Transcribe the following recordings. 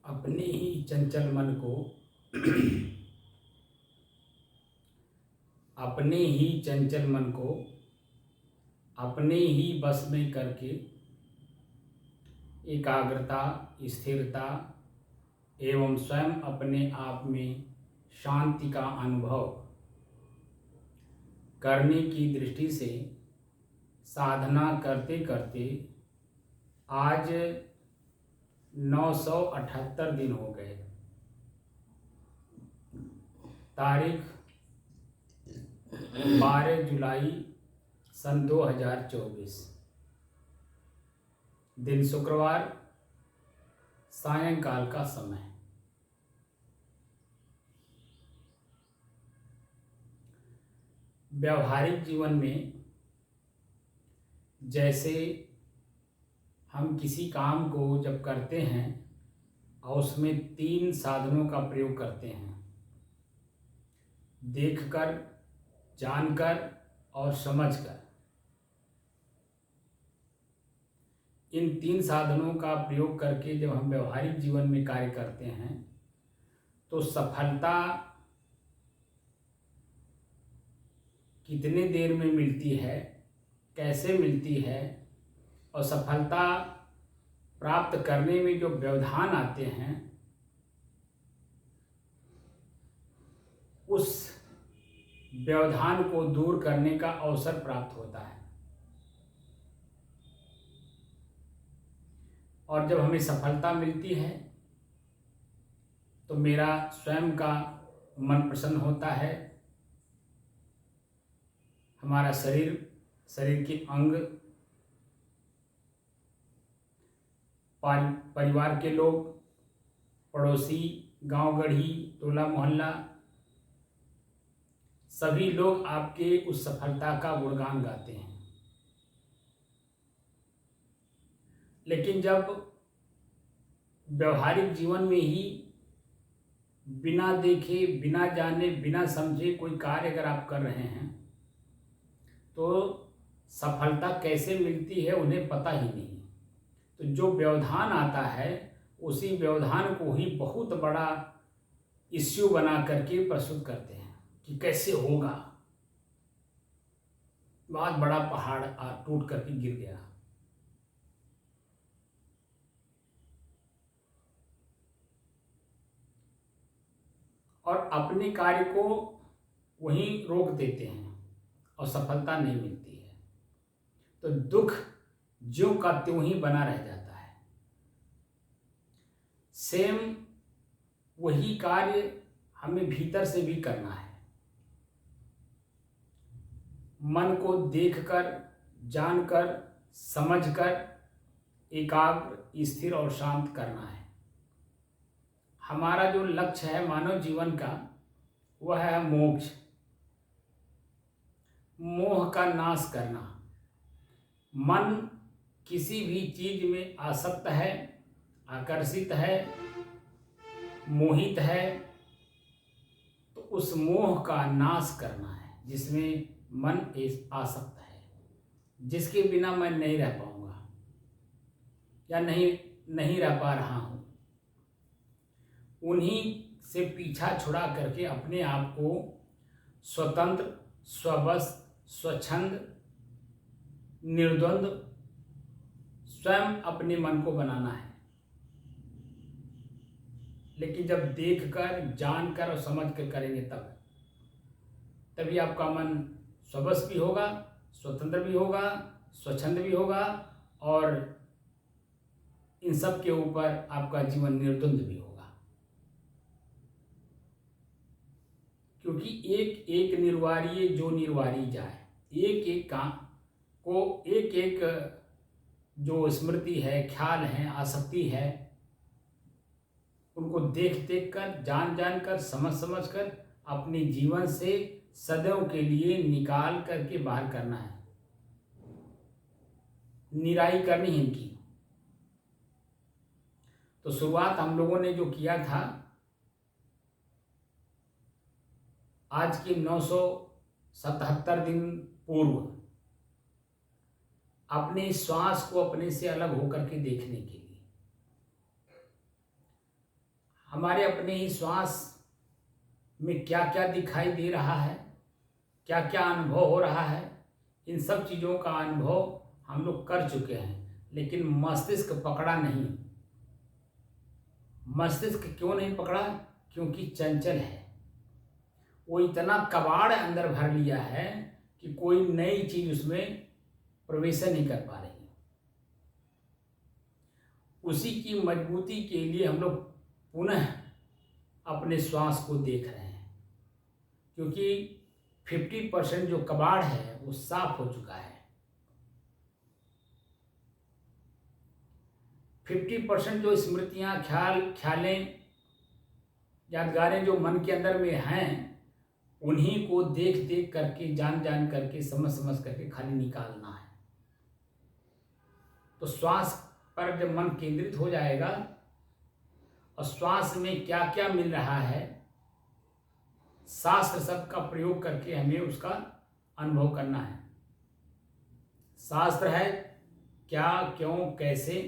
अपने ही चंचल मन को अपने ही चंचल मन को अपने ही बस में करके एकाग्रता, स्थिरता एवं स्वयं अपने आप में शांति का अनुभव करने की दृष्टि से साधना करते करते आज 978 दिन हो गए। तारीख 12 जुलाई सन 2024, दिन शुक्रवार, सायंकाल का समय। व्यवहारिक जीवन में जैसे हम किसी काम को जब करते हैं और उसमें 3 साधनों का प्रयोग करते हैं, देखकर, जानकर और समझकर। इन 3 साधनों का प्रयोग करके जब हम व्यवहारिक जीवन में कार्य करते हैं तो सफलता कितने देर में मिलती है, कैसे मिलती है और सफलता प्राप्त करने में जो व्यवधान आते हैं उस व्यवधान को दूर करने का अवसर प्राप्त होता है। और जब हमें सफलता मिलती है तो मेरा स्वयं का मन प्रसन्न होता है, हमारा शरीर के अंग, परिवार के लोग, पड़ोसी, गांव गढ़ी, टोला मोहल्ला, सभी लोग आपके उस सफलता का गुणगान गाते हैं। लेकिन जब व्यवहारिक जीवन में ही बिना देखे, बिना जाने, बिना समझे कोई कार्य अगर आप कर रहे हैं तो सफलता कैसे मिलती है उन्हें पता ही नहीं। तो जो व्यवधान आता है उसी व्यवधान को ही बहुत बड़ा इश्यू बना करके प्रस्तुत करते हैं कि कैसे होगा, बहुत बड़ा पहाड़ टूट करके गिर गया। और अपने कार्य को वहीं रोक देते हैं और सफलता नहीं मिलती है, तो दुख ज्यों का त्यों ही बना रह जाता है। सेम वही कार्य हमें भीतर से भी करना है। मन को देखकर, जानकर, समझकर एकाग्र, स्थिर और शांत करना है। हमारा जो लक्ष्य है मानव जीवन का वह है मोक्ष, मोह का नाश करना। मन किसी भी चीज में आसक्त है, आकर्षित है, मोहित है, तो उस मोह का नाश करना है जिसमें मन आसक्त है, जिसके बिना मैं नहीं रह पाऊंगा या नहीं रह पा रहा हूं। उन्हीं से पीछा छुड़ा करके अपने आप को स्वतंत्र, स्वबस, स्वच्छंद, निर्द्वंद स्वयं अपने मन को बनाना है। लेकिन जब देखकर, जानकर और समझ कर करेंगे तभी आपका मन स्वबस भी होगा, स्वतंत्र भी होगा, स्वच्छंद भी होगा और इन सब के ऊपर आपका जीवन निर्द्वंद भी होगा। क्योंकि एक एक निर्वारीय जो निर्वारी जाए, एक एक काम को, एक एक जो स्मृति है, ख्याल है, आसक्ति है, उनको देख देख कर, जान जान कर, समझ समझ कर अपने जीवन से सदैव के लिए निकाल करके बाहर करना है, निराई करनी है इनकी। तो शुरुआत हम लोगों ने जो किया था आज के 977 दिन पूर्व, अपने श्वास को अपने से अलग होकर के देखने के लिए। हमारे अपने ही श्वास में क्या क्या दिखाई दे रहा है, क्या क्या अनुभव हो रहा है, इन सब चीज़ों का अनुभव हम लोग कर चुके हैं, लेकिन मस्तिष्क पकड़ा नहीं। मस्तिष्क क्यों नहीं पकड़ा? क्योंकि चंचल है। वो इतना कबाड़ अंदर भर लिया है कि कोई नई चीज उसमें प्रवेश नहीं कर पा रही। उसी की मजबूती के लिए हम लोग पुनः अपने श्वास को देख रहे हैं, क्योंकि 50% जो कबाड़ है वो साफ हो चुका है। 50% जो स्मृतियां, ख्यालें, यादगारें जो मन के अंदर में हैं, उन्हीं को देख देख करके, जान जान करके, समझ समझ करके खाली निकालना है। तो श्वास पर जब मन केंद्रित हो जाएगा और श्वास में क्या क्या मिल रहा है, शास्त्र शब्द का प्रयोग करके हमें उसका अनुभव करना है। शास्त्र है क्या, क्यों, कैसे,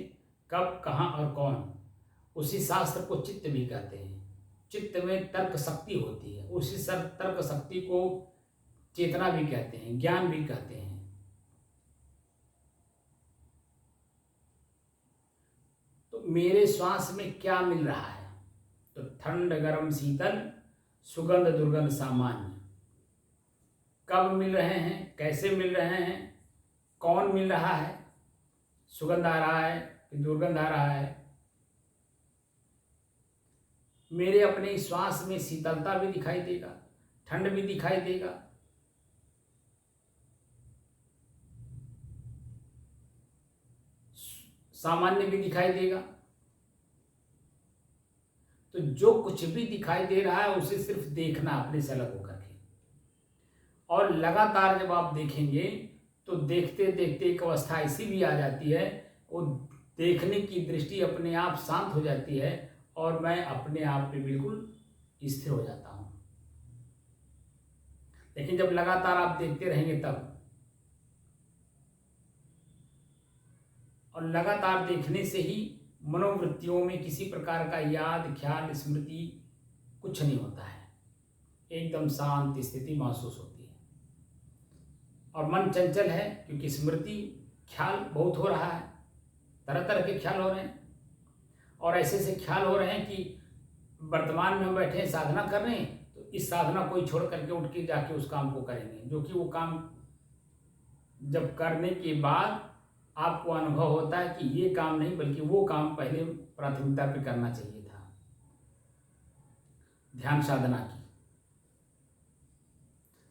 कब, कहाँ और कौन। उसी शास्त्र को चित्त भी कहते हैं। चित्त में तर्क शक्ति होती है, उसी तर्क शक्ति को चेतना भी कहते हैं, ज्ञान भी कहते हैं। तो मेरे श्वास में क्या मिल रहा है? तो ठंड, गर्म, शीतल, सुगंध, दुर्गंध, सामान्य। कब मिल रहे हैं, कैसे मिल रहे हैं, कौन मिल रहा है, सुगंध आ रहा है कि दुर्गंध आ रहा है। मेरे अपने श्वास में शीतलता भी दिखाई देगा, ठंड भी दिखाई देगा, सामान्य भी दिखाई देगा। तो जो कुछ भी दिखाई दे रहा है उसे सिर्फ देखना अपने से अलग होकर के, और लगातार जब आप देखेंगे तो देखते देखते एक अवस्था ऐसी भी आ जाती है, वो देखने की दृष्टि अपने आप शांत हो जाती है और मैं अपने आप पे बिल्कुल स्थिर हो जाता हूँ। लेकिन जब लगातार आप देखते रहेंगे तब, और लगातार देखने से ही मनोवृत्तियों में किसी प्रकार का याद, ख्याल, स्मृति कुछ नहीं होता है, एकदम शांत स्थिति महसूस होती है। और मन चंचल है क्योंकि स्मृति, ख्याल बहुत हो रहा है, तरह तरह के ख्याल हो रहे हैं, और ऐसे ऐसे ख्याल हो रहे हैं कि वर्तमान में हम बैठे हैं, साधना कर रहे हैं, तो इस साधना को ही छोड़ करके उठ के जाके उस काम को करेंगे, जो कि वो काम जब करने के बाद आपको अनुभव होता है कि ये काम नहीं बल्कि वो काम पहले प्राथमिकता पे करना चाहिए था, ध्यान साधना की।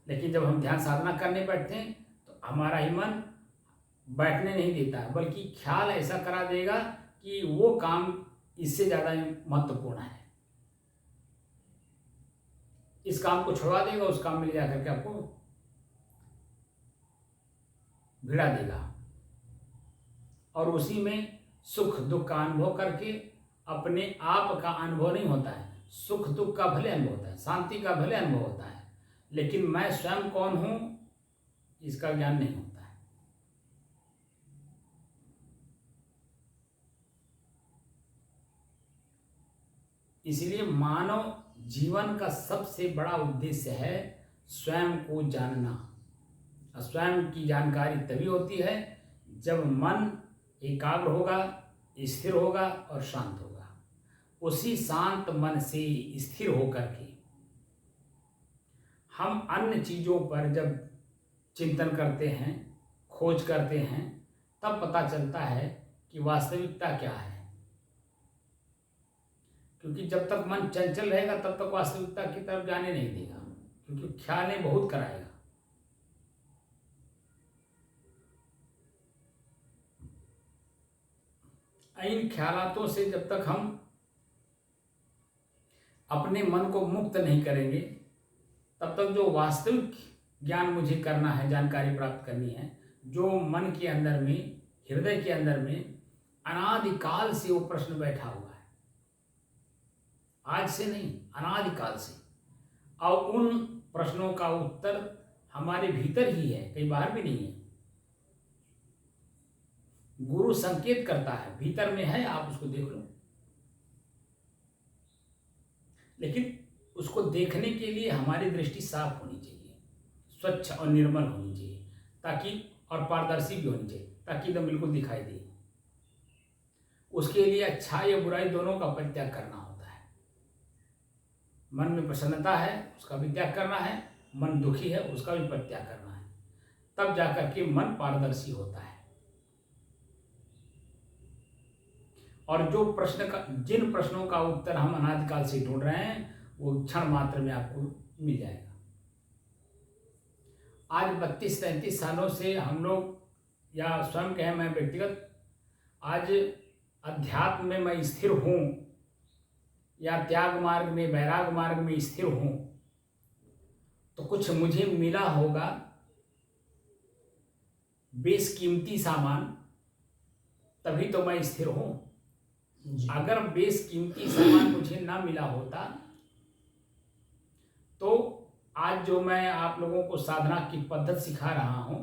लेकिन जब हम ध्यान साधना करने बैठते हैं तो हमारा ही मन बैठने नहीं देता, बल्कि ख्याल ऐसा करा देगा कि वो काम इससे ज़्यादा महत्वपूर्ण है, इस काम को छुड़वा देगा, उस काम में ले जाकर के आपको भिड़ा देगा, और उसी में सुख दुख का अनुभव करके अपने आप का अनुभव नहीं होता है। सुख दुख का भले अनुभव होता है, शांति का भले अनुभव होता है, लेकिन मैं स्वयं कौन हूं इसका ज्ञान नहीं होता है। इसलिए मानव जीवन का सबसे बड़ा उद्देश्य है स्वयं को जानना। स्वयं की जानकारी तभी होती है जब मन एकाग्र होगा, स्थिर होगा और शांत होगा। उसी शांत मन से स्थिर होकर के हम अन्य चीज़ों पर जब चिंतन करते हैं, खोज करते हैं, तब पता चलता है कि वास्तविकता क्या है। क्योंकि जब तक मन चंचल रहेगा तब तक वास्तविकता की तरफ जाने नहीं देगा, क्योंकि ख्यालें बहुत कराएगा। इन ख्यालातों से जब तक हम अपने मन को मुक्त नहीं करेंगे तब तक जो वास्तविक ज्ञान मुझे करना है, जानकारी प्राप्त करनी है, जो मन के अंदर में, हृदय के अंदर में अनादिकाल से वो प्रश्न बैठा हुआ है, आज से नहीं, अनादिकाल से, और उन प्रश्नों का उत्तर हमारे भीतर ही है, कहीं बाहर भी नहीं है। गुरु संकेत करता है, भीतर में है, आप उसको देख लो। लेकिन उसको देखने के लिए हमारी दृष्टि साफ होनी चाहिए, स्वच्छ और निर्मल होनी चाहिए, ताकि और पारदर्शी भी होनी चाहिए, ताकि एकदम बिल्कुल दिखाई दे। उसके लिए अच्छाई या बुराई दोनों का परित्याग करना होता है। मन में प्रसन्नता है उसका भी त्याग करना है, मन दुखी है उसका भी परित्याग करना है, तब जाकर के मन पारदर्शी होता है। और जिन प्रश्नों का उत्तर हम अनादिकाल से ढूंढ रहे हैं वो क्षण मात्र में आपको मिल जाएगा। आज 32-33 सालों से हम लोग या स्वयं कहें मैं व्यक्तिगत आज अध्यात्म में मैं स्थिर हूँ या त्याग मार्ग में वैराग मार्ग में स्थिर हूँ, तो कुछ मुझे मिला होगा बेशकीमती सामान, तभी तो मैं स्थिर हूँ। अगर बेशकीमती सामान मुझे ना मिला होता तो आज जो मैं आप लोगों को साधना की पद्धत सिखा रहा हूँ,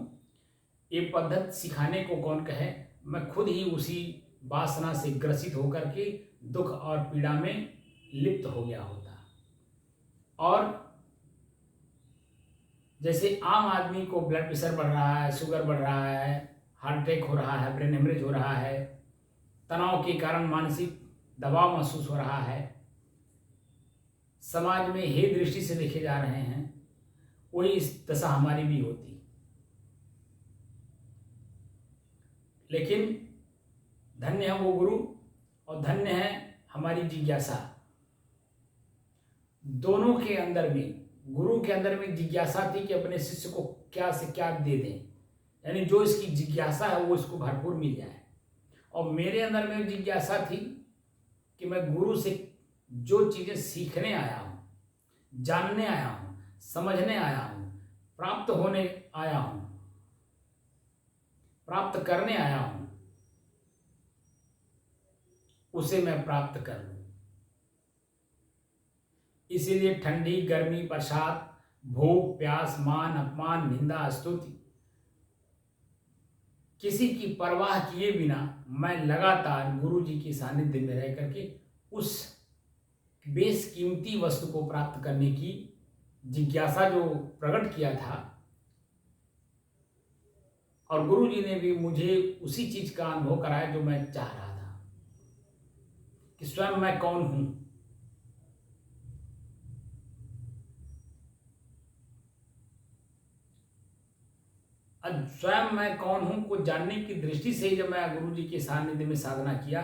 ये पद्धत सिखाने को कौन कहे, मैं खुद ही उसी वासना से ग्रसित होकर के दुख और पीड़ा में लिप्त हो गया होता। और जैसे आम आदमी को ब्लड प्रेशर बढ़ रहा है, शुगर बढ़ रहा है, हार्ट अटैक हो रहा है, ब्रेन हेमरेज हो रहा है, तनाव के कारण मानसिक दबाव महसूस हो रहा है, समाज में हे दृष्टि से देखे जा रहे हैं, वही इस दशा हमारी भी होती। लेकिन धन्य है वो गुरु और धन्य है हमारी जिज्ञासा। दोनों के अंदर में, गुरु के अंदर में जिज्ञासा थी कि अपने शिष्य को क्या से क्या दे दें, यानी जो इसकी जिज्ञासा है वो इसको भरपूर मिल जाए। और मेरे अंदर में जिज्ञासा थी कि मैं गुरु से जो चीज़ें सीखने आया हूँ, जानने आया हूँ, समझने आया हूँ, प्राप्त होने आया हूँ, प्राप्त करने आया हूँ, उसे मैं प्राप्त कर लूँ। इसीलिए ठंडी गर्मी बरसात, भूख प्यास, मान अपमान, निंदा स्तुति, किसी की परवाह किए बिना मैं लगातार गुरु जी के सानिध्य में रह करके उस बेशकीमती वस्तु को प्राप्त करने की जिज्ञासा जो प्रकट किया था, और गुरु जी ने भी मुझे उसी चीज का अनुभव कराया जो मैं चाह रहा था कि स्वयं मैं कौन हूं। स्वयं मैं कौन हूं को जानने की दृष्टि से जब मैं गुरु जी के सानिध्य में साधना किया,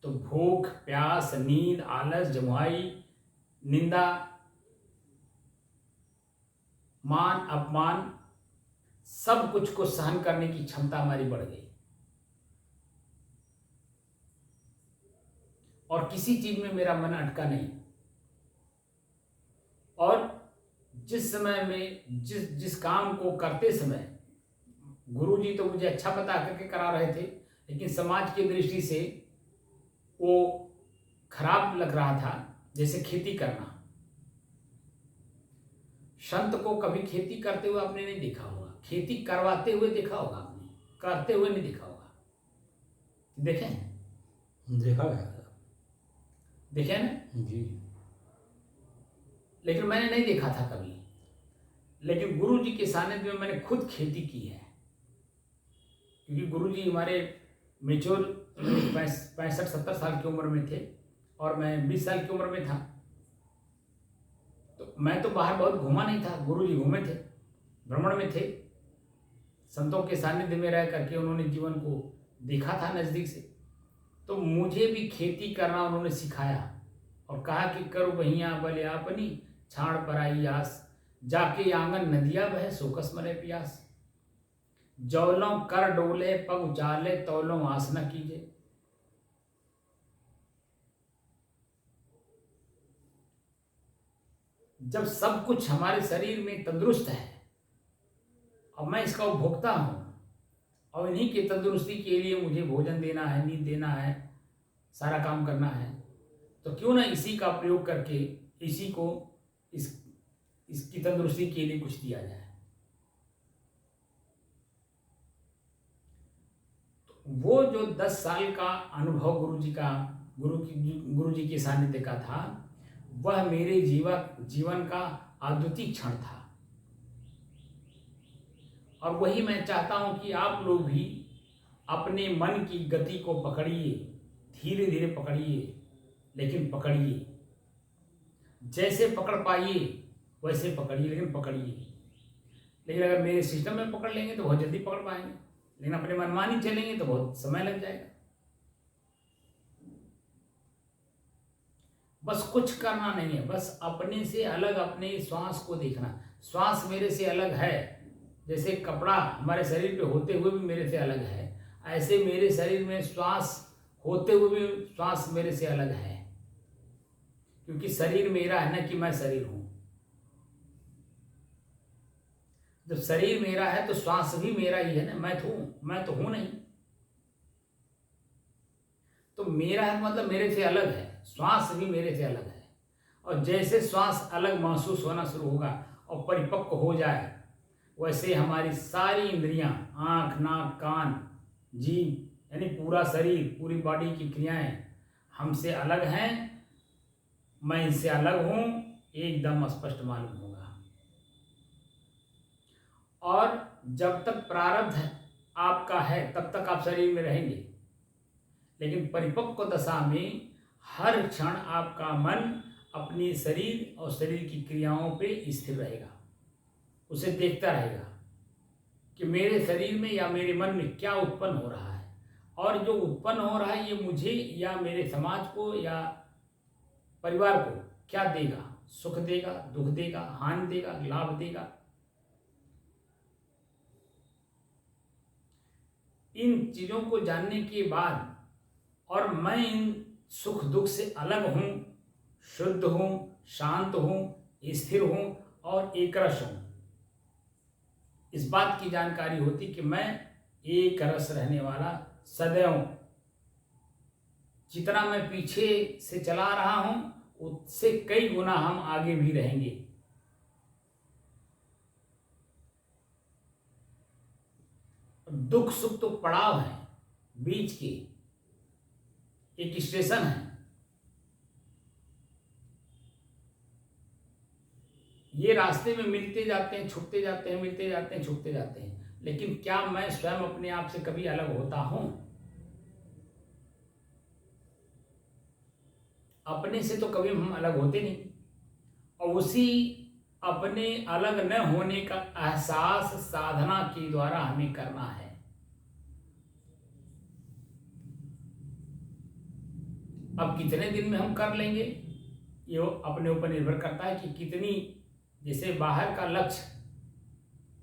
तो भूख प्यास, नींद, आलस, जमुआई, निंदा, मान अपमान, सब कुछ को सहन करने की क्षमता हमारी बढ़ गई। और किसी चीज में मेरा मन अटका नहीं। और जिस समय में जिस काम को करते समय गुरुजी तो मुझे अच्छा बता करके करा रहे थे, लेकिन समाज की दृष्टि से वो खराब लग रहा था। जैसे खेती करना, संत को कभी खेती करते हुए आपने नहीं देखा होगा, खेती करवाते हुए देखा होगा आपने, करते हुए नहीं देखा होगा। देखे देखा है, देखे ना जी। लेकिन मैंने नहीं देखा था कभी। लेकिन गुरु जी के सानिध्य में मैंने खुद खेती की है, क्योंकि गुरु जी हमारे मेच्योर 65-70 साल की उम्र में थे और मैं 20 साल की उम्र में था। तो मैं तो बाहर बहुत घूमा नहीं था, गुरु जी घूमे थे, भ्रमण में थे, संतों के सानिध्य में रह करके उन्होंने जीवन को देखा था नज़दीक से। तो मुझे भी खेती करना उन्होंने सिखाया और कहा कि करो बहिया बले आपनी, छाड़ पर आई आस, जाके आंगन नदिया बह सोकस मरे प्यास, जौलों कर डोले पग उचाले, तौलों आस न कीजे। जब सब कुछ हमारे शरीर में तंदुरुस्त है और मैं इसका उपभोक्ता हूं, और इन्हीं की तंदुरुस्ती के लिए मुझे भोजन देना है, नींद देना है, सारा काम करना है, तो क्यों ना इसी का प्रयोग करके इसी को इसकी तंदुरुस्ती के लिए कुछ दिया जाए। तो वो जो 10 साल का अनुभव गुरु जी के सानिध्य का था, वह मेरे जीवन का अद्वितीय क्षण था। और वही मैं चाहता हूं कि आप लोग भी अपने मन की गति को पकड़िए, धीरे धीरे पकड़िए, लेकिन पकड़िए। जैसे पकड़ पाइए वैसे पकड़िए, लेकिन पकड़िए। लेकिन अगर मेरे सिस्टम में पकड़ लेंगे तो बहुत जल्दी पकड़ पाएंगे, लेकिन अपने मनमानी चलेंगे तो बहुत समय लग जाएगा। बस कुछ करना नहीं है, बस अपने से अलग अपने श्वास को देखना। श्वास मेरे से अलग है, जैसे कपड़ा हमारे शरीर पे होते हुए भी मेरे से अलग है, ऐसे मेरे शरीर में श्वास होते हुए भी श्वास मेरे से अलग है। क्योंकि शरीर मेरा है ना कि मैं शरीर हूं। जब शरीर मेरा है तो श्वास भी मेरा ही है ना, मैं तो हूं नहीं। तो मेरा है मतलब मेरे से अलग है, श्वास भी मेरे से अलग है। और जैसे श्वास अलग महसूस होना शुरू होगा और परिपक्व हो जाए, वैसे हमारी सारी इंद्रियां, आंख, नाक, कान, जीभ, यानी पूरा शरीर, पूरी बॉडी की क्रियाएं हमसे अलग हैं, मैं इनसे अलग हूं, एकदम स्पष्ट मालूम होगा। और जब तक प्रारब्ध आपका है तब तक आप शरीर में रहेंगे, लेकिन परिपक्व दशा में हर क्षण आपका मन अपने शरीर और शरीर की क्रियाओं पे स्थिर रहेगा, उसे देखता रहेगा कि मेरे शरीर में या मेरे मन में क्या उत्पन्न हो रहा है, और जो उत्पन्न हो रहा है ये मुझे या मेरे समाज को या परिवार को क्या देगा, सुख देगा, दुख देगा, हानि देगा, लाभ देगा। इन चीजों को जानने के बाद, और मैं इन सुख दुख से अलग हूं, शुद्ध हूं, शांत हूं, स्थिर हूं और एकरस हूं, इस बात की जानकारी होती कि मैं एक रस रहने वाला सदैव, जितना मैं पीछे से चला रहा हूं उससे कई गुना हम आगे भी रहेंगे। दुख सुख तो पड़ाव है, बीच के एक स्टेशन है। ये रास्ते में मिलते जाते हैं, छुपते जाते हैं, मिलते जाते हैं, छुपते जाते हैं। लेकिन क्या मैं स्वयं अपने आप से कभी अलग होता हूं? अपने से तो कभी हम अलग होते नहीं। और उसी अपने अलग न होने का एहसास साधना के द्वारा हमें करना है। अब कितने दिन में हम कर लेंगे ये अपने ऊपर निर्भर करता है कि कितनी, जैसे बाहर का लक्ष्य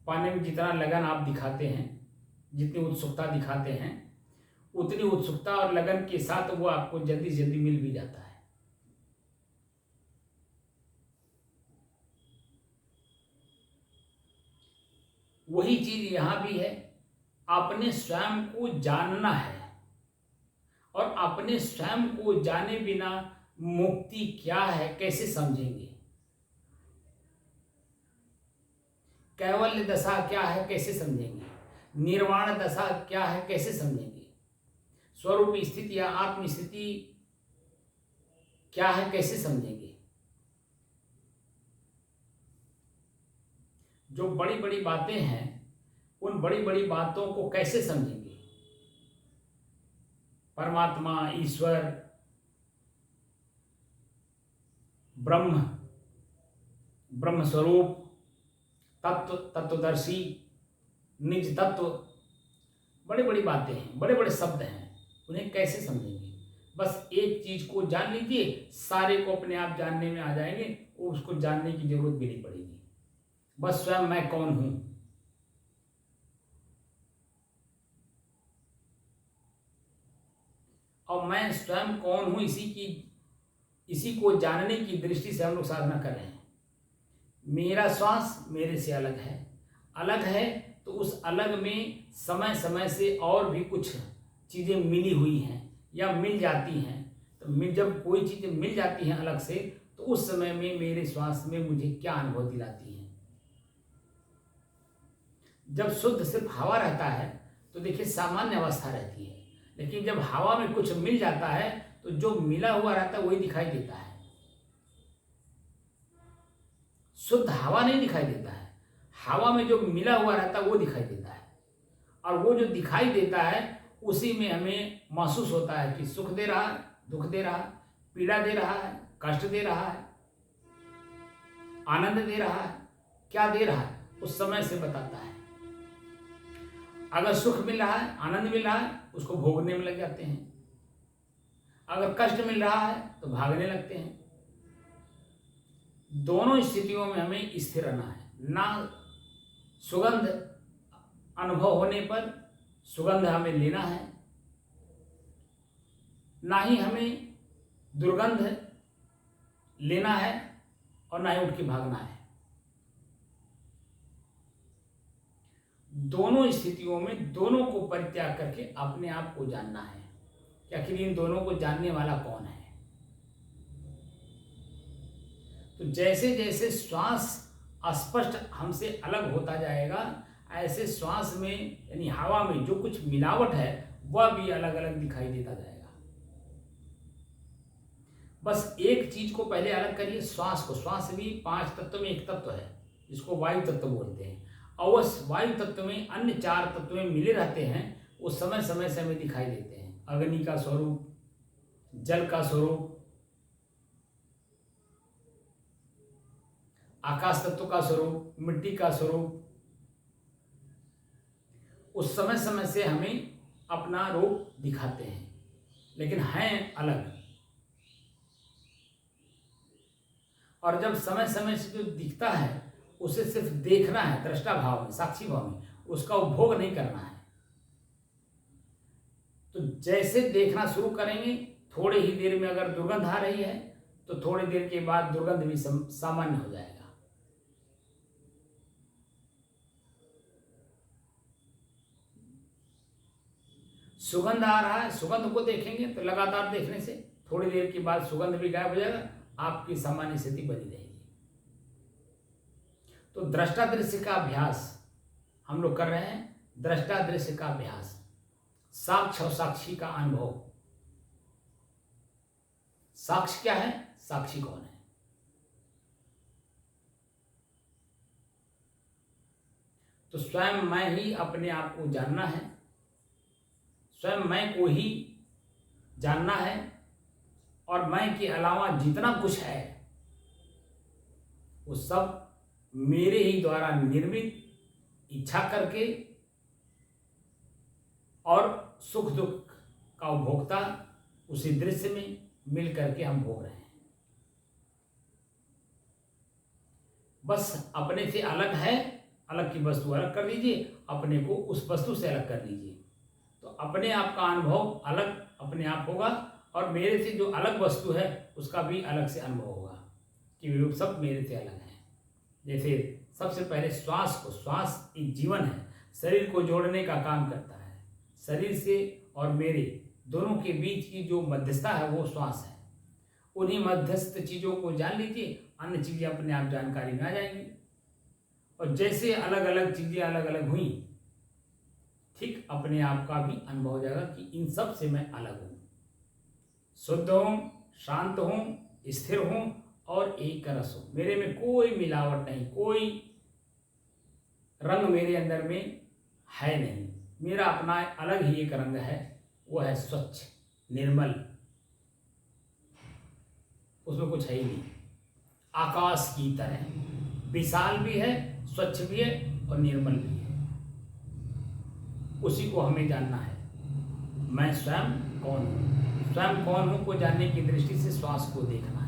पाने में जितना लगन आप दिखाते हैं, जितनी उत्सुकता दिखाते हैं, उतनी उत्सुकता और लगन के साथ वो आपको जल्दी से जल्दी मिल भी जाता है। वही चीज यहां भी है, अपने स्वयं को जानना है। और अपने स्वयं को जाने बिना मुक्ति क्या है कैसे समझेंगे, कैवल्य दशा क्या है कैसे समझेंगे, निर्वाण दशा क्या है कैसे समझेंगे, स्वरूप स्थिति या आत्म स्थिति क्या है कैसे समझेंगे। जो बड़ी बड़ी बातें हैं उन बड़ी बड़ी बातों को कैसे समझेंगे। परमात्मा, ईश्वर, ब्रह्म, ब्रह्म स्वरूप, तत्व, तत्वदर्शी, निज तत्व, बड़ी बड़ी बातें हैं, बड़े बड़े शब्द हैं, उन्हें कैसे समझेंगे। बस एक चीज को जान लीजिए, सारे को अपने आप जानने में आ जाएंगे, उसको जानने की जरूरत भी नहीं पड़ेगी। बस स्वयं मैं कौन हूं, और मैं स्वयं कौन हूं, इसी को जानने की दृष्टि से हम लोग साधना कर रहे हैं। मेरा श्वास मेरे से अलग है तो उस अलग में समय समय से और भी कुछ चीजें मिली हुई हैं या मिल जाती हैं। तो जब कोई चीजें मिल जाती हैं अलग से, तो उस समय में मेरे श्वास में मुझे क्या अनुभव दिलाती है। जब शुद्ध सिर्फ हवा रहता है तो देखिए सामान्य अवस्था रहती है, लेकिन जब हवा में कुछ मिल जाता है तो जो मिला हुआ रहता है वही दिखाई देता है। शुद्ध हवा नहीं दिखाई देता है, हवा में जो मिला हुआ रहता है वो दिखाई देता है। और वो जो दिखाई देता है उसी में हमें महसूस होता है कि सुख दे रहा है, दुख दे रहा है, पीड़ा दे रहा है, कष्ट दे रहा है, आनंद दे रहा है, क्या दे रहा है उस समय से बताता है। अगर सुख मिल रहा है, आनंद मिल रहा है, उसको भोगने में लग जाते हैं। अगर कष्ट मिल रहा है तो भागने लगते हैं। दोनों स्थितियों में हमें स्थिर रहना है। ना सुगंध अनुभव होने पर सुगंध हमें लेना है, ना ही हमें दुर्गंध लेना है, और ना ही उठ के भागना है। दोनों स्थितियों में दोनों को परित्याग करके अपने आप को जानना है कि आखिर इन दोनों को जानने वाला कौन है। तो जैसे जैसे श्वास स्पष्ट हमसे अलग होता जाएगा, ऐसे श्वास में यानी हवा में जो कुछ मिलावट है वह भी अलग अलग दिखाई देता जाएगा। बस एक चीज को पहले अलग करिए, श्वास को। श्वास भी 5 तत्व में एक तत्व है जिसको वायु तत्व बोलते हैं, और उस वायु तत्व में अन्य 4 तत्व में मिले रहते हैं। वो समय समय से हमें दिखाई देते हैं। अग्नि का स्वरूप, जल का स्वरूप, आकाश तत्व का स्वरूप, मिट्टी का स्वरूप, उस समय समय से हमें अपना रूप दिखाते हैं, लेकिन हैं अलग। और जब समय समय से जो दिखता है उसे सिर्फ देखना है, दृष्टा भाव में, साक्षी भाव में, उसका उपभोग नहीं करना है। तो जैसे देखना शुरू करेंगे, थोड़े ही देर में अगर दुर्गंध आ रही है तो थोड़ी देर के बाद दुर्गंध भी सामान्य हो जाएगा। सुगंध आ रहा है, सुगंध को देखेंगे तो लगातार देखने से थोड़ी देर के बाद सुगंध भी गायब हो जाएगा, आपकी सामान्य स्थिति बनी रहेगी। तो दृष्टा दृश्य का अभ्यास हम लोग कर रहे हैं। दृष्टा दृश्य का अभ्यास, साक्ष्य और साक्षी का अनुभव। साक्ष्य क्या है, साक्षी कौन है? तो स्वयं मैं ही अपने आप को जानना है, स्वयं मैं को ही जानना है, और मैं के अलावा जितना कुछ है वो सब मेरे ही द्वारा निर्मित, इच्छा करके और सुख दुख का उपभोक्ता उसी दृश्य में मिल करके हम भोग रहे हैं। बस अपने से अलग है, अलग की वस्तु अलग कर दीजिए, अपने को उस वस्तु से अलग कर दीजिए, तो अपने आप का अनुभव अलग अपने आप होगा, और मेरे से जो अलग वस्तु है उसका भी अलग से अनुभव होगा कि वे सब मेरे से अलग हैं। जैसे सबसे पहले श्वास को, श्वास एक जीवन है, शरीर को जोड़ने का काम करता है। शरीर से और मेरे दोनों के बीच की जो मध्यस्थता है वो श्वास है। उन्हीं मध्यस्थ चीज़ों को जान लीजिए, अन्य चीज़ें अपने आप जानकारी में आ जाएंगी। और जैसे अलग अलग चीज़ें अलग अलग हुई, ठीक अपने आप का भी अनुभव हो जाएगा कि इन सब से मैं अलग हूँ, शुद्ध हूँ, शांत हूँ, स्थिर हूँ और एक रस हूँ। मेरे में कोई मिलावट नहीं, कोई रंग मेरे अंदर में है नहीं। मेरा अपना अलग ही एक रंग है, वो है स्वच्छ, निर्मल, उसमें कुछ है ही नहीं। आकाश की तरह विशाल भी है, स्वच्छ भी है और निर्मल भी है। उसी को हमें जानना है। मैं स्वयं कौन हूँ, स्वयं कौन हूँ को जानने की दृष्टि से श्वास को देखना है।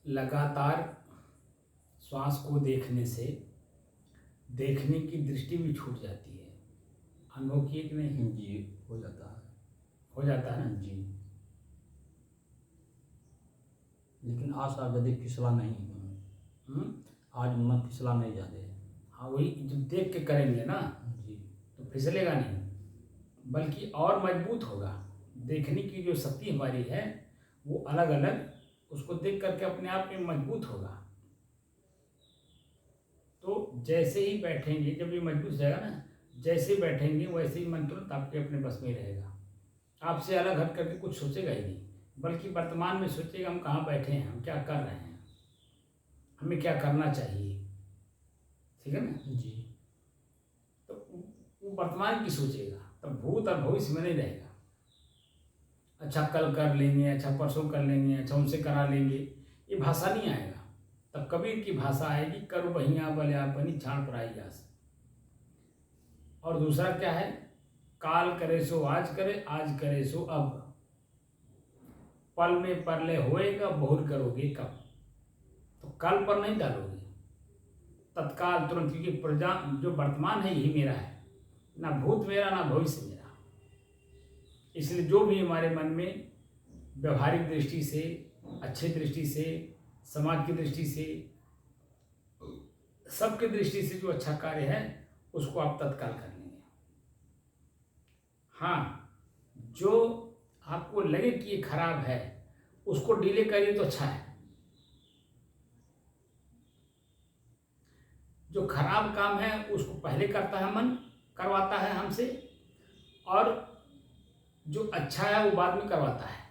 लगातार श्वास को देखने से देखने की दृष्टि भी छूट जाती है। अनुभव किए कि नहीं? जी हो जाता है। हो जाता है ना? जी, लेकिन आज आप ज़्यादा फिसला नहीं हूँ। हम्म? आज मन फिसला नहीं ज़्यादा। हाँ, वही जब देख के करेंगे ना जी तो फिसलेगा नहीं, बल्कि और मजबूत होगा। देखने की जो शक्ति हमारी है वो अलग अलग, उसको देख करके अपने आप में मजबूत होगा। तो जैसे ही बैठेंगे, जब ये मजबूत हो जाएगा ना, जैसे बैठेंगे वैसे ही मन तुरंत आपके अपने बस में रहेगा। आपसे अलग हट करके कुछ सोचेगा ही नहीं, बल्कि वर्तमान में सोचेगा हम कहाँ बैठे हैं, हम क्या कर रहे हैं, हमें क्या करना चाहिए। ठीक है ना? जी तो वो वर्तमान की सोचेगा, तब भूत और भविष्य में नहीं रहेगा। अच्छा कल कर लेंगे, अच्छा परसों कर लेंगे, अच्छा उनसे करा लेंगे, ये भाषा नहीं आएगा। तब कबीर की भाषा आएगी, करो बहिया बलिया बनी छाण पर आई जास। और दूसरा क्या है? काल करे सो आज करे, आज करे सो अब, पल में परले होएगा, बहुर करोगे कब। तो कल पर नहीं डालोगे, तत्काल तुरंत, क्योंकि प्रजा जो वर्तमान है यही मेरा है, ना भूत मेरा ना भविष्य मेरा। इसलिए जो भी हमारे मन में व्यवहारिक दृष्टि से, अच्छे दृष्टि से, समाज की दृष्टि से, सबकी दृष्टि से जो अच्छा कार्य है उसको आप तत्काल कर लेंगे। हाँ, जो आपको लगे कि ये खराब है उसको डिले करिए तो अच्छा है। जो खराब काम है उसको पहले करता है मन, करवाता है हमसे, और जो अच्छा है वो बाद में करवाता है।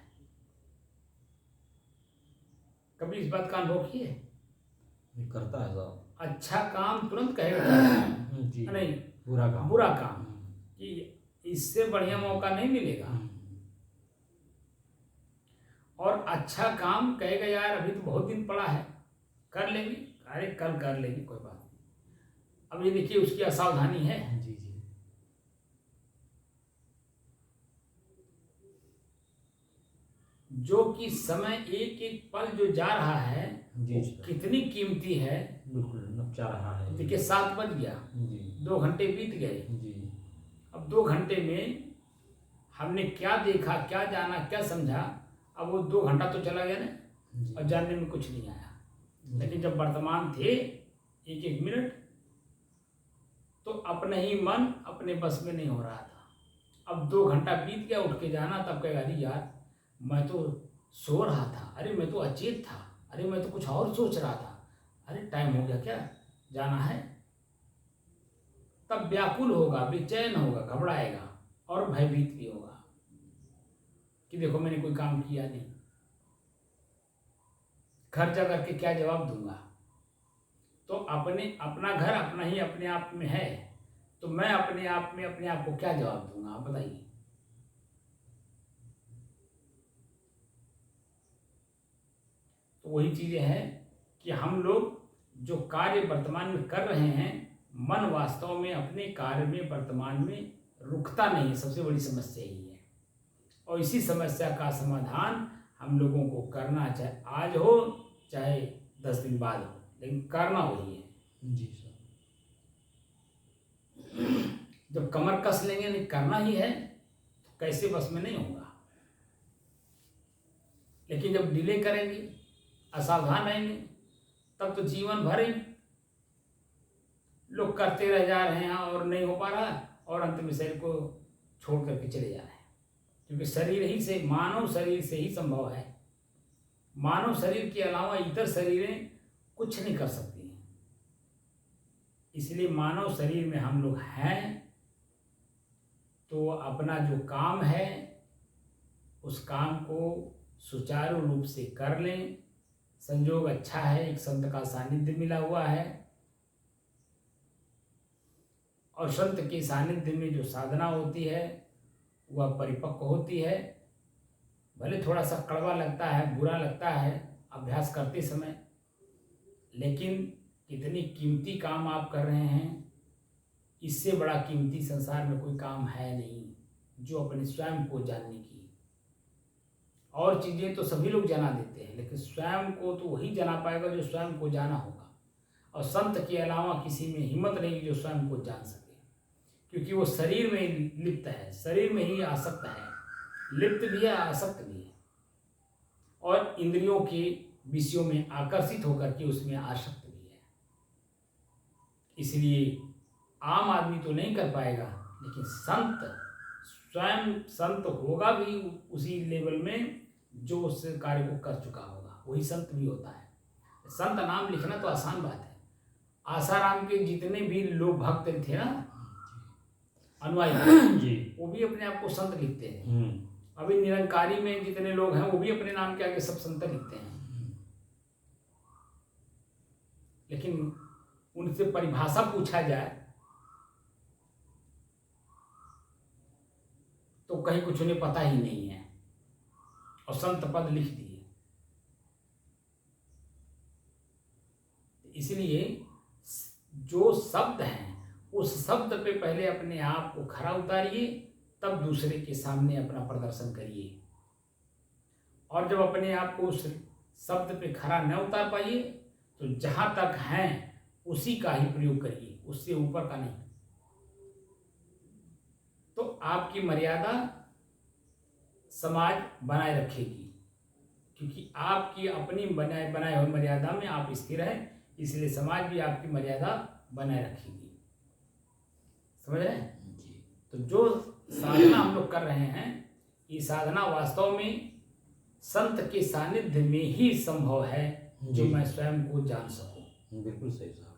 कभी इस बात का अनुभव किए? ये करता है साहब। अच्छा काम तुरंत कहेगा जी नहीं, बुरा काम। बुरा काम कि इससे बढ़िया मौका नहीं मिलेगा। और अच्छा काम कहेगा यार अभी तो बहुत दिन पड़ा है, कर लेंगे, अरे कल कर लेंगे, कोई बात नहीं। अब ये देखिए उसकी असावधानी है। जी जी जो कि समय एक एक पल जो जा रहा है जी वो सर। कितनी कीमती है। बिल्कुल नपचा रहा है। देखिए 7 बज गया, जी 2 घंटे बीत गए। जी अब 2 घंटे में हमने क्या देखा, क्या जाना, क्या समझा, अब वो 2 घंटा तो चला गया ना, जी और जानने में कुछ नहीं आया। लेकिन जब वर्तमान थे एक एक मिनट, तो अपने ही मन अपने बस में नहीं हो रहा था। अब 2 घंटा बीत गया, उठ के जाना, तब कहेगा अरे यार मैं तो सो रहा था, अरे मैं तो अचेत था, अरे मैं तो कुछ और सोच रहा था, अरे टाइम हो गया क्या, जाना है। तब व्याकुल होगा, बेचैन होगा, घबराएगा और भयभीत भी होगा कि देखो मैंने कोई काम किया नहीं, घर जा करके क्या जवाब दूंगा। तो अपना घर अपना ही अपने आप में है, तो मैं अपने आप में अपने आप को क्या जवाब दूंगा, आप बताइए। तो वही चीजें हैं कि हम लोग जो कार्य वर्तमान में कर रहे हैं, मन वास्तव में अपने कार्य में वर्तमान में रुकता नहीं है। सबसे बड़ी समस्या यही है, और इसी समस्या का समाधान हम लोगों को करना, चाहे आज हो चाहे 10 दिन बाद हो, लेकिन करना वही है। जी सर। जब कमर कस लेंगे नहीं करना ही है तो कैसे बस में नहीं होगा। लेकिन जब डिले करेंगे, असावधान रहेंगे, तब तो जीवन भर ही लोग करते रह जा रहे हैं और नहीं हो पा रहा, और अंत में शरीर को छोड़ करके चले जा रहे हैं। क्योंकि शरीर ही से, मानव शरीर से ही संभव है। मानव शरीर के अलावा इतर शरीरें कुछ नहीं कर सकती हैं। इसलिए मानव शरीर में हम लोग हैं, तो अपना जो काम है उस काम को सुचारू रूप से कर लें। संयोग अच्छा है, एक संत का सानिध्य मिला हुआ है, और संत के सानिध्य में जो साधना होती है वह परिपक्व होती है। भले थोड़ा सा कड़वा लगता है, बुरा लगता है अभ्यास करते समय, लेकिन कितनी कीमती काम आप कर रहे हैं, इससे बड़ा कीमती संसार में कोई काम है नहीं, जो अपने स्वयं को जानने की। और चीज़ें तो सभी लोग जना देते हैं, लेकिन स्वयं को तो वही जना पाएगा जो स्वयं को जाना होगा। और संत के अलावा किसी में हिम्मत नहीं जो स्वयं को जान सके, क्योंकि वो शरीर में लिप्त है, शरीर में ही आसक्त है, लिप्त भी है, आसक्त भी है, और इंद्रियों के विषयों में आकर्षित होकर के उसमें आसक्त भी है। इसलिए आम आदमी तो नहीं कर पाएगा, लेकिन संत स्वयं संत होगा भी उसी लेवल में जो उस कार्य को कर चुका होगा, वही संत भी होता है। संत नाम लिखना तो आसान बात है। आसाराम के जितने भी लोग भक्त थे ना, अनुयायी जी, वो भी अपने आप को संत लिखते हैं। अभी निरंकारी में जितने लोग हैं वो भी अपने नाम के आगे सब संत लिखते हैं, लेकिन उनसे परिभाषा पूछा जाए तो कहीं कुछ उन्हें पता ही नहीं है, और संत पद लिख दिए। इसलिए जो शब्द हैं उस शब्द पे पहले अपने आप को खरा उतारिए, तब दूसरे के सामने अपना प्रदर्शन करिए। और जब अपने आप को उस शब्द पे खरा न उतार पाइए तो जहाँ तक हैं उसी का ही प्रयोग करिए, उससे ऊपर का नहीं। तो आपकी मर्यादा समाज बनाए रखेगी, क्योंकि आपकी अपनी बनाए हुई मर्यादा में आप स्थिर हैं, इसलिए समाज भी आपकी मर्यादा बनाए रखेगी। समझ रहे हैं? तो जो साधना हम लोग कर रहे हैं, ये साधना वास्तव में संत के सानिध्य में ही संभव है, जो मैं स्वयं को जान सकूं। बिल्कुल सही साहब।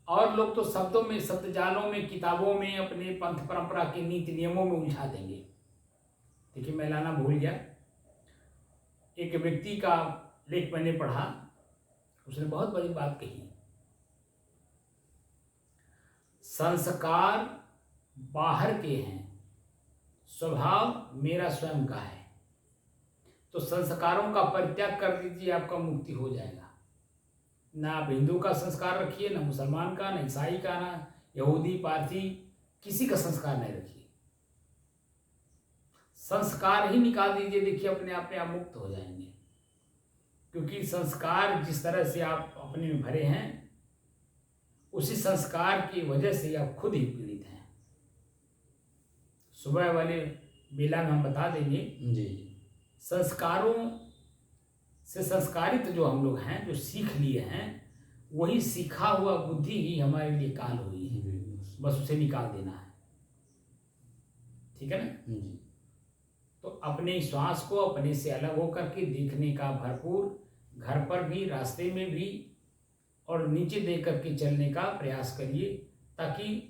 और लोग तो शब्दों में, शब्द जालों में, किताबों में, अपने पंथ परंपरा के नीति नियमों में उलझा देंगे। देखिए, मैं लाना भूल गया, एक व्यक्ति का लेख मैंने पढ़ा, उसने बहुत बड़ी बात कही। संस्कार बाहर के हैं, स्वभाव मेरा स्वयं का है। तो संस्कारों का परित्याग कर दीजिए, आपका मुक्ति हो जाएगा। ना आप हिंदू का संस्कार रखिए, ना मुसलमान का, ना ईसाई का, ना यहूदी पारसी, किसी का संस्कार नहीं रखिए। संस्कार ही निकाल दीजिए, देखिए अपने आप में आप मुक्त हो जाएंगे। क्योंकि संस्कार जिस तरह से आप अपने में भरे हैं, उसी संस्कार की वजह से आप खुद ही पीड़ित हैं। सुबह वाले बेला में हम बता देंगे जी, संस्कारों से संस्कारित जो हम लोग हैं, जो सीख लिए हैं, वही सीखा हुआ बुद्धि ही हमारे लिए काल हुई है, बस उसे निकाल देना है। ठीक है ना? जी, तो अपने श्वास को अपने से अलग होकर के देखने का भरपूर, घर पर भी, रास्ते में भी, और नीचे देख करके चलने का प्रयास करिए, ताकि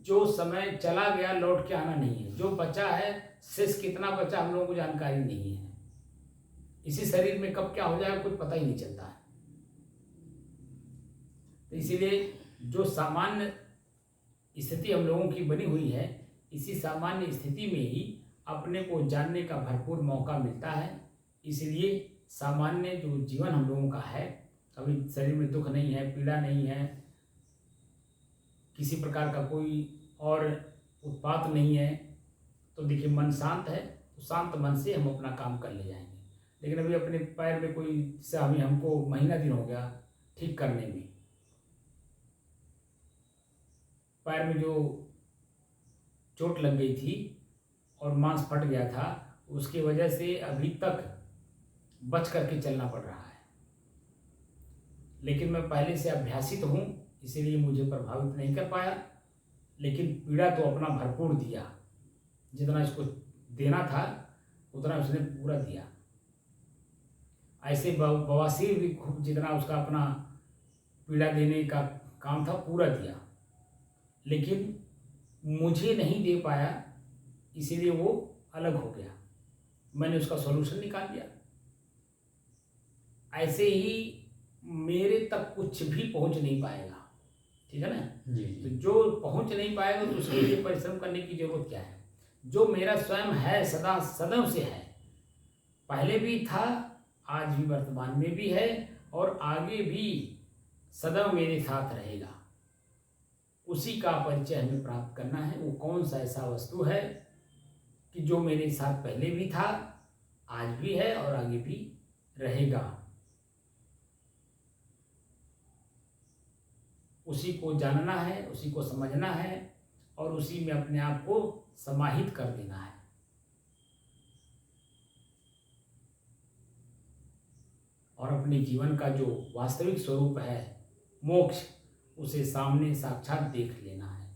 जो समय चला गया लौट के आना नहीं है। जो बचा है, शेष कितना बचा हम लोगों को जानकारी नहीं है। इसी शरीर में कब क्या हो जाएगा कुछ पता ही नहीं चलता है। तो इसीलिए जो सामान्य स्थिति हम लोगों की बनी हुई है, इसी सामान्य स्थिति में ही अपने को जानने का भरपूर मौका मिलता है। इसलिए सामान्य जो जीवन हम लोगों का है, अभी शरीर में दुख नहीं है, पीड़ा नहीं है, किसी प्रकार का कोई और उत्पात नहीं है, तो देखिए मन शांत है, तो शांत मन से हम अपना काम कर ले जाएंगे। लेकिन अभी अपने पैर में कोई, जैसे अभी हमको महीना दिन हो गया ठीक करने में, पैर में जो चोट लग गई थी और मांस फट गया था, उसकी वजह से अभी तक बच करके चलना पड़ रहा है। लेकिन मैं पहले से अभ्यासित हूँ, इसीलिए मुझे प्रभावित नहीं कर पाया, लेकिन पीड़ा तो अपना भरपूर दिया। जितना इसको देना था उतना उसने पूरा दिया। ऐसे बवासीर भी खूब जितना उसका अपना पीड़ा देने का काम था पूरा दिया, लेकिन मुझे नहीं दे पाया, इसीलिए वो अलग हो गया। मैंने उसका सॉल्यूशन निकाल दिया। ऐसे ही मेरे तक कुछ भी पहुंच नहीं पाएगा। ठीक है ना? जी, तो जो पहुंच नहीं पाएगा तो उसके लिए परिश्रम करने की जरूरत क्या है? जो मेरा स्वयं है, सदा सदैव से है, पहले भी था, आज भी वर्तमान में भी है, और आगे भी सदैव मेरे साथ रहेगा। उसी का परिचय हमें प्राप्त करना है। वो कौन सा ऐसा वस्तु है कि जो मेरे साथ पहले भी था, आज भी है और आगे भी रहेगा। उसी को जानना है, उसी को समझना है और उसी में अपने आप को समाहित कर देना है। और अपने जीवन का जो वास्तविक स्वरूप है मोक्ष, उसे सामने साक्षात देख लेना है,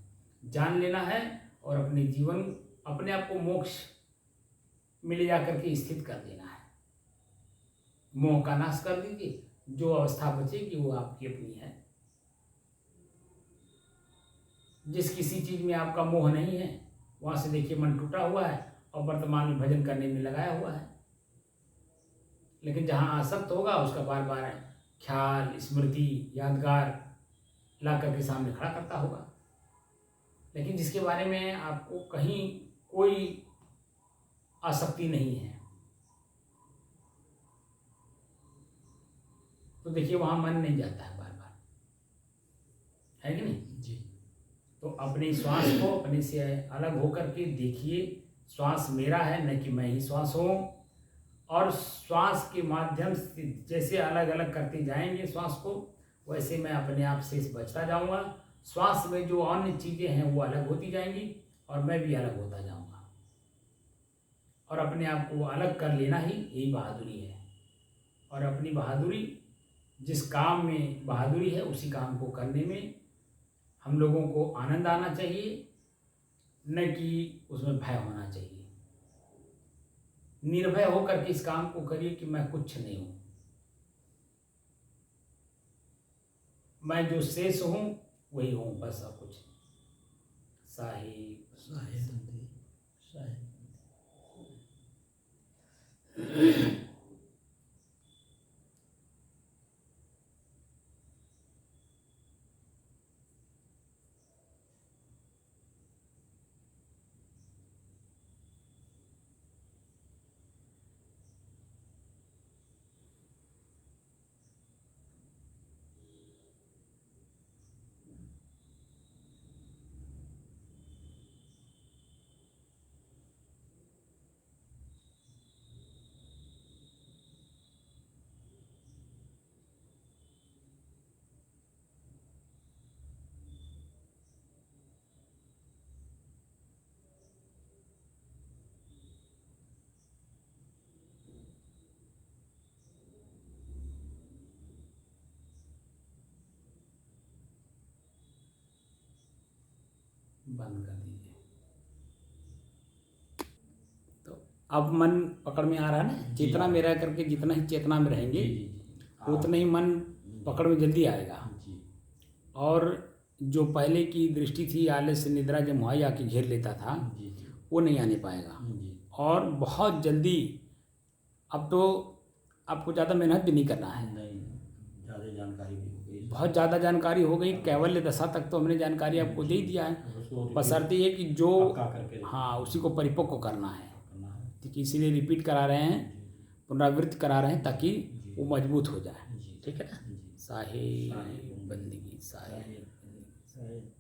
जान लेना है और अपने जीवन अपने आप को मोक्ष में ले जाकर के स्थित कर देना है। मोह का नाश कर दीजिए, जो अवस्था बचेगी वो आपकी अपनी है। जिस किसी चीज में आपका मोह नहीं है, वहां से देखिए मन टूटा हुआ है और वर्तमान में भजन करने में लगाया हुआ है। लेकिन जहाँ आसक्त होगा उसका बार बार ख्याल, स्मृति, यादगार ला करके सामने खड़ा करता होगा। लेकिन जिसके बारे में आपको कहीं कोई आसक्ति नहीं है, तो देखिए वहाँ मन नहीं जाता है बार बार, है कि नहीं जी। तो अपनी श्वास को अपने से अलग होकर के देखिए, श्वास मेरा है, न कि मैं ही श्वास हूँ। और श्वास के माध्यम से जैसे अलग अलग करते जाएंगे श्वास को, वैसे मैं अपने आप से बचता जाऊंगा। श्वास में जो अन्य चीज़ें हैं वो अलग होती जाएंगी और मैं भी अलग होता जाऊंगा। और अपने आप को अलग कर लेना ही यही बहादुरी है। और अपनी बहादुरी, जिस काम में बहादुरी है उसी काम को करने में हम लोगों को आनंद आना चाहिए, न कि उसमें भय होना चाहिए। निर्भय होकर के इस काम को करिए कि मैं कुछ नहीं हूं, मैं जो शेष हूं वही हूं, बस और कुछ नहीं। साहिब साहिब साहिब। बंद कर दीजिए। तो अब मन पकड़ में आ रहा है ना, चेतना में रह करके जितना ही चेतना में रहेंगे उतना ही मन पकड़ में जल्दी आएगा। और जो पहले की दृष्टि थी, आलस्य, निद्रा जब मुहाई आके घेर लेता था, वो नहीं आने पाएगा। और बहुत जल्दी, अब तो आपको ज़्यादा मेहनत भी नहीं करना है, ज़्यादा जानकारी भी हो गई, बहुत ज़्यादा जानकारी हो गई। कैवल्य दशा तक तो हमने जानकारी आपको दे दिया है, बशर्ते ये कि जो हाँ उसी को परिपक्व करना है। ठीक है, इसीलिए रिपीट करा रहे हैं, पुनरावृत्ति करा रहे हैं ताकि वो मजबूत हो जाए। ठीक है ना। साहिब बंदगी, साहिब बंदगी।